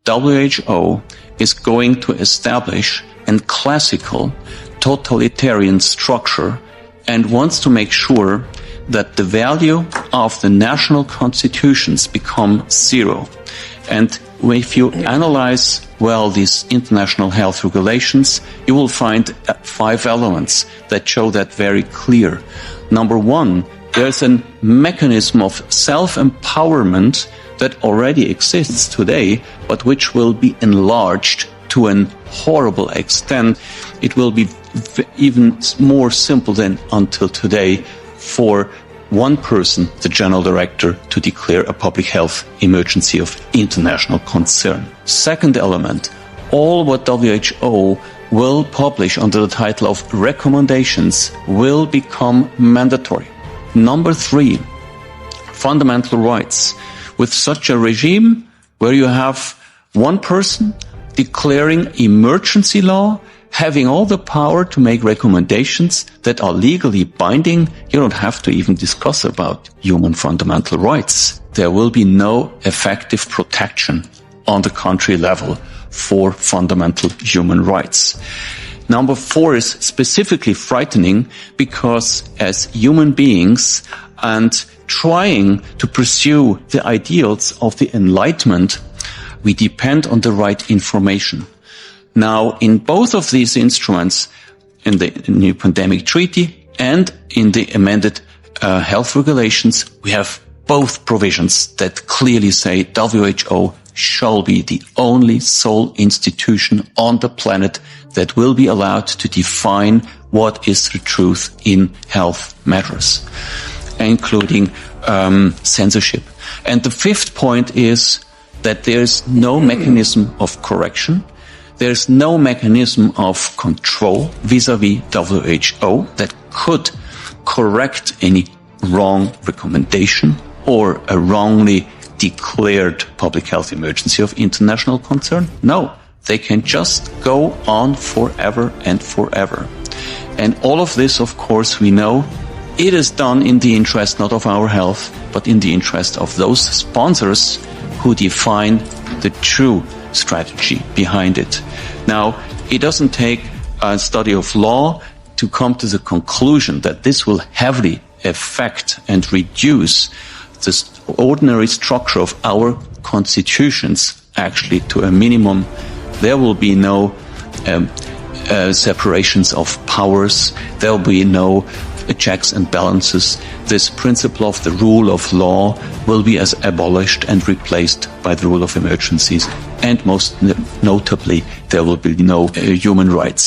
WHO is going to establish a classical totalitarian structure and wants to make sure that the value of the national constitutions become zero. And if you analyze well these international health regulations, you will find 5 elements that show that very clear. Number 1, there's a mechanism of self-empowerment that already exists today, but which will be enlarged to a horrible extent. It will be even more simple than until today for one person, the general director, to declare a public health emergency of international concern. Second element, all what WHO will publish under the title of recommendations will become mandatory. Number 3, fundamental rights. With such a regime where you have one person declaring emergency law, having all the power to make recommendations that are legally binding, you don't have to even discuss about human fundamental rights. There will be no effective protection on the country level for fundamental human rights. Number 4 is specifically frightening because as human beings and trying to pursue the ideals of the Enlightenment, we depend on the right information. Now, in both of these instruments, in the new pandemic treaty and in the amended health regulations, we have both provisions that clearly say WHO shall be the only sole institution on the planet that will be allowed to define what is the truth in health matters, including censorship. And the 5th point is that there is no mechanism of correction. There's no mechanism of control vis-à-vis WHO that could correct any wrong recommendation or a wrongly declared public health emergency of international concern. No, they can just go on forever and forever. And all of this, of course, we know it is done in the interest not of our health, but in the interest of those sponsors who define the true strategy behind it. Now, it doesn't take a study of law to come to the conclusion that this will heavily affect and reduce this ordinary structure of our constitutions actually to a minimum. There will be no separations of powers. There will be no checks and balances. This principle of the rule of law will be as abolished and replaced by the rule of emergencies. And most notably, there will be no human rights.